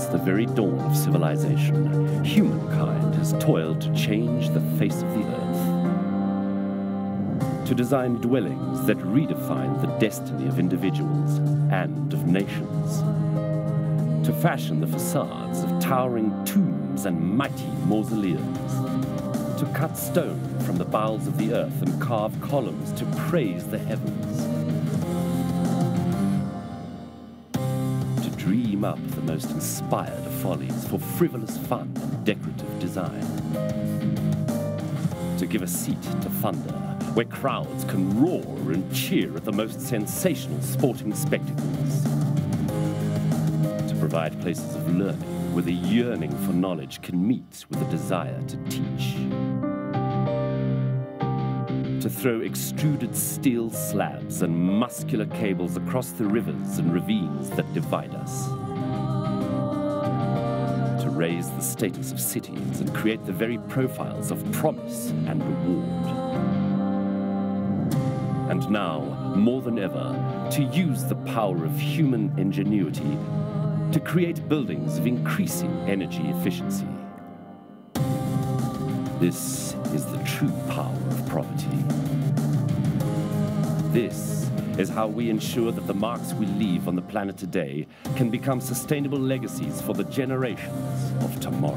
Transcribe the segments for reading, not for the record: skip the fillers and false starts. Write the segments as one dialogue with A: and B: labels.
A: Since the very dawn of civilization, humankind has toiled to change the face of the earth, to design dwellings that redefine the destiny of individuals and of nations, to fashion the facades of towering tombs and mighty mausoleums, to cut stone from the bowels of the earth and carve columns to praise the heavens, to dream up the most inspired of follies for frivolous fun and decorative design, to give a seat to thunder where crowds can roar and cheer at the most sensational sporting spectacles, to provide places of learning where the yearning for knowledge can meet with a desire to teach, to throw extruded steel slabs and muscular cables across the rivers and ravines that divide us, to raise the status of cities and create the very profiles of promise and reward. And now, more than ever, to use the power of human ingenuity to create buildings of increasing energy efficiency. This is the true power of property. This is how we ensure that the marks we leave on the planet today can become sustainable legacies for the generations of tomorrow.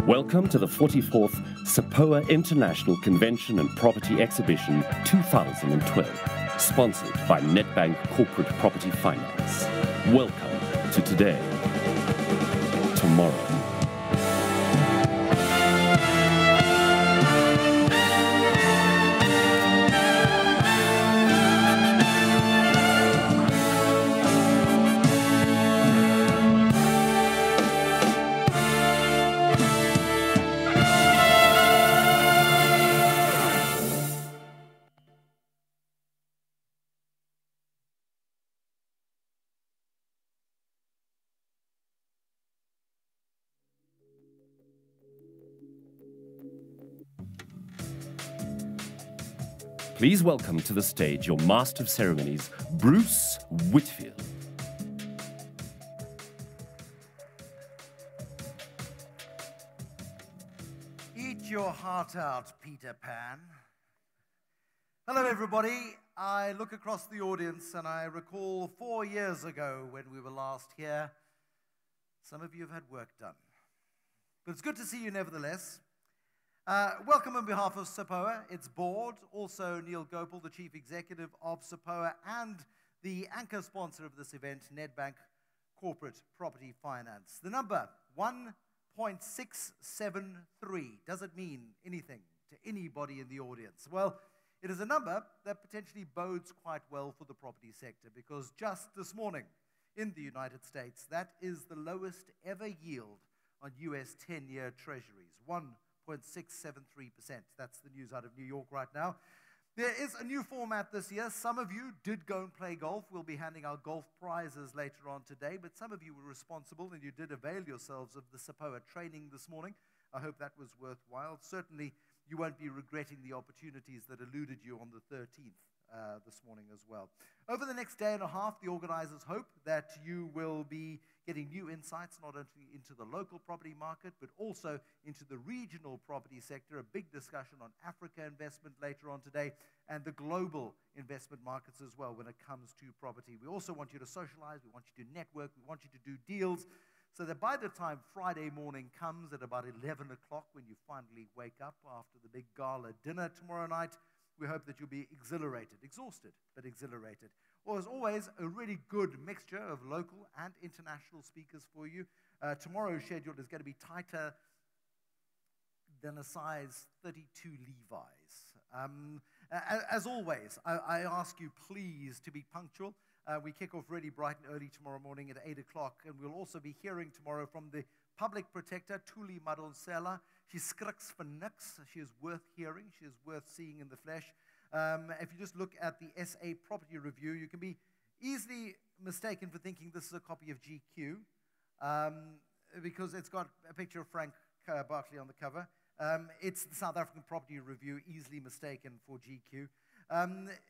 A: Welcome to the 44th SAPOA International Convention and Property Exhibition 2012, sponsored by NetBank Corporate Property Finance. Welcome to today, tomorrow. Please welcome to the stage your Master of Ceremonies, Bruce Whitfield.
B: Eat your heart out, Peter Pan. Hello, everybody. I look across the audience and I recall 4 years ago when we were last here. Some of you have had work done. But it's good to see you nevertheless. Welcome on behalf of SAPOA, its board, also Neil Gopal, the Chief Executive of SAPOA, and the anchor sponsor of this event, Nedbank Corporate Property Finance. The number, 1.673. Does it mean anything to anybody in the audience? Well, it is a number that potentially bodes quite well for the property sector, because just this morning in the United States, that is the lowest ever yield on US 10-year treasuries, 1.673%. That's the news out of New York right now. There is a new format this year. Some of you did go and play golf. We'll be handing out golf prizes later on today, but some of you were responsible and you did avail yourselves of the SAPOA training this morning. I hope that was worthwhile. Certainly, you won't be regretting the opportunities that eluded you on the 13th this morning as well. Over the next day and a half, the organizers hope that you will be getting new insights not only into the local property market, but also into the regional property sector. A big discussion on Africa investment later on today and the global investment markets as well when it comes to property. We also want you to socialize, we want you to network, we want you to do deals, so that by the time Friday morning comes at about 11 o'clock, when you finally wake up after the big gala dinner tomorrow night, we hope that you'll be exhilarated, exhausted, but exhilarated. Or as always, a really good mixture of local and international speakers for you. Tomorrow's schedule is going to be tighter than a size 32 Levi's. As always, I ask you please to be punctual. We kick off really bright and early tomorrow morning at 8 o'clock, and we'll also be hearing tomorrow from the public protector, Thuli Madonsela. She skriks for niks. She is worth hearing. She is worth seeing in the flesh. If you just look at the SA Property Review, you can be easily mistaken for thinking this is a copy of GQ, because it's got a picture of Frank Barkley on the cover. It's the South African Property Review, easily mistaken for GQ.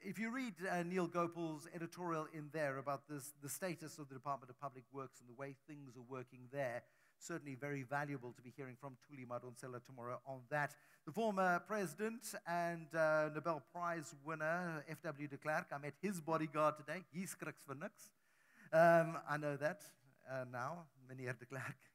B: If you read Neil Gopal's editorial in there about the status of the Department of Public Works and the way things are working there, certainly very valuable to be hearing from Thuli Madonsela tomorrow on that. The former president and Nobel Prize winner, F.W. de Klerk, I met his bodyguard today. He skriks for niks. I know that now, meneer de Klerk.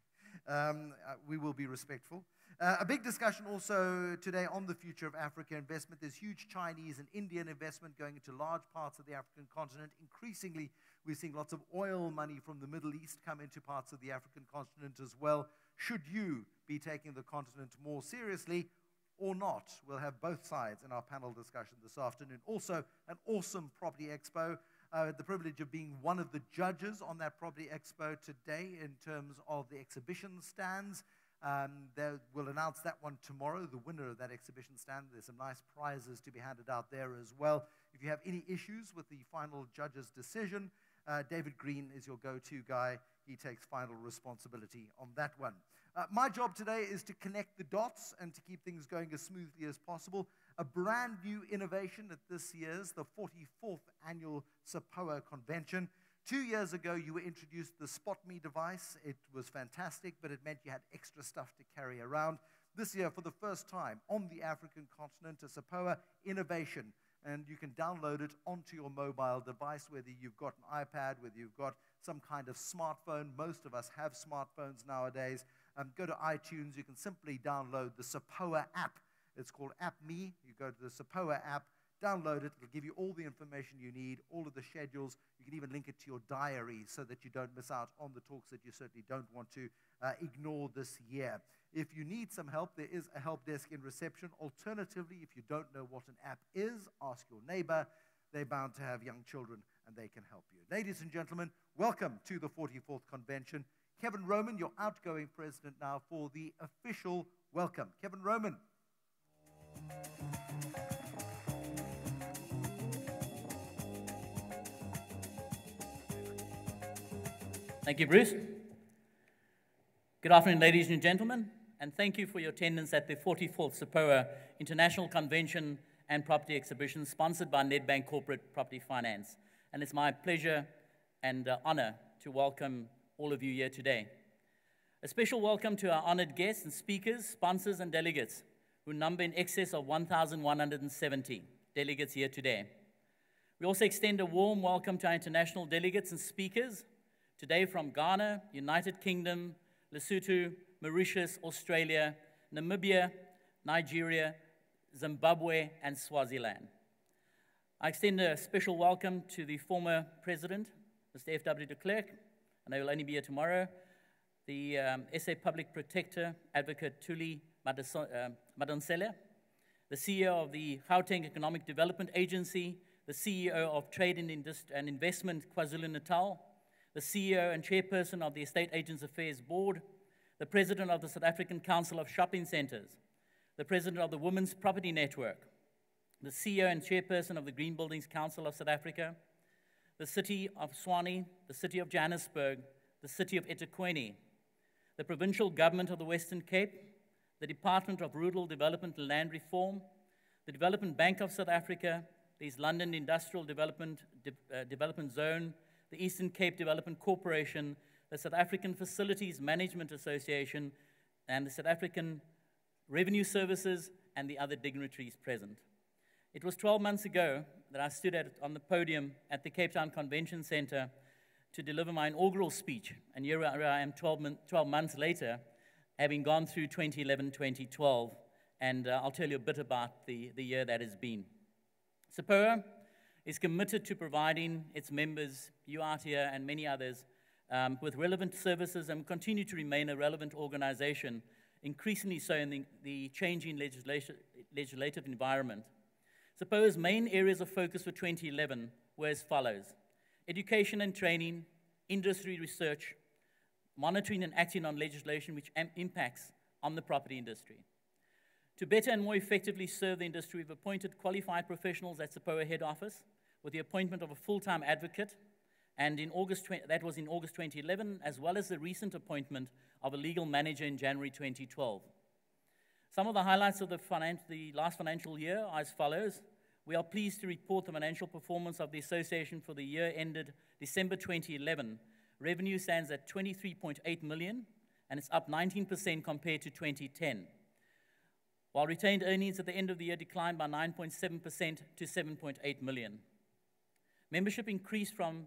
B: We will be respectful. A big discussion also today on the future of Africa investment. There's huge Chinese and Indian investment going into large parts of the African continent. Increasingly, we're seeing lots of oil money from the Middle East come into parts of the African continent as well. Should you be taking the continent more seriously or not? We'll have both sides in our panel discussion this afternoon. Also, an awesome property expo. I had the privilege of being one of the judges on that property expo today in terms of the exhibition stands. We'll announce that one tomorrow, the winner of that exhibition stand. There's some nice prizes to be handed out there as well. If you have any issues with the final judge's decision, David Green is your go-to guy. He takes final responsibility on that one. My job today is to connect the dots and to keep things going as smoothly as possible. A brand new innovation at this year's, the 44th annual SAPOA convention. 2 years ago, you were introduced the Spot Me device. It was fantastic, but it meant you had extra stuff to carry around. This year, for the first time on the African continent, a SAPOA innovation, and you can download it onto your mobile device, whether you've got an iPad, whether you've got some kind of smartphone. Most of us have smartphones nowadays. Go to iTunes. You can simply download the SAPOA app. It's called App Me. You go to the SAPOA app, download it. It'll give you all the information you need, all of the schedules. You can even link it to your diary so that you don't miss out on the talks that you certainly don't want to ignore this year. If you need some help, there is a help desk in reception. Alternatively, if you don't know what an app is, ask your neighbor. They're bound to have young children, and they can help you. Ladies and gentlemen, welcome to the 44th convention. Kevin Roman, your outgoing president now, for the official welcome. Kevin Roman.
C: Thank you, Bruce. Good afternoon, ladies and gentlemen, and thank you for your attendance at the 44th SAPOA International Convention and Property exhibition sponsored by Nedbank Corporate Property Finance. And it's my pleasure and honor to welcome all of you here today. A special welcome to our honored guests and speakers, sponsors, and delegates who number in excess of 1,170 delegates here today. We also extend a warm welcome to our international delegates and speakers today from Ghana, United Kingdom, Lesotho, Mauritius, Australia, Namibia, Nigeria, Zimbabwe, and Swaziland. I extend a special welcome to the former president, Mr. F.W. de Klerk, and I will only be here tomorrow, the SA Public Protector, Advocate Thuli Madonsela, the CEO of the Gauteng Economic Development Agency, the CEO of Trade and Investment KwaZulu-Natal, the CEO and Chairperson of the Estate Agents Affairs Board, the President of the South African Council of Shopping Centres, the President of the Women's Property Network, the CEO and Chairperson of the Green Buildings Council of South Africa, the City of Tshwane, the City of Johannesburg, the City of eThekwini, the Provincial Government of the Western Cape, the Department of Rural Development and Land Reform, the Development Bank of South Africa, the East London Industrial Development Zone, the Eastern Cape Development Corporation, the South African Facilities Management Association, and the South African Revenue Services, and the other dignitaries present. It was 12 months ago that I stood on the podium at the Cape Town Convention Center to deliver my inaugural speech, and here I am 12 months later, having gone through 2011-2012, and I'll tell you a bit about the year that has been. SAPOA is committed to providing its members, you out here and many others, with relevant services and continue to remain a relevant organization, increasingly so in the changing legislative environment. SAPOA's main areas of focus for 2011 were as follows: education and training, industry research, monitoring and acting on legislation which impacts on the property industry. To better and more effectively serve the industry, we've appointed qualified professionals at SAPOA head office with the appointment of a full-time advocate, and that was in August 2011, as well as the recent appointment of a legal manager in January 2012. Some of the highlights of the last financial year are as follows. We are pleased to report the financial performance of the association for the year ended December 2011. Revenue stands at 23.8 million, and it's up 19% compared to 2010. While retained earnings at the end of the year declined by 9.7% to 7.8 million. Membership increased from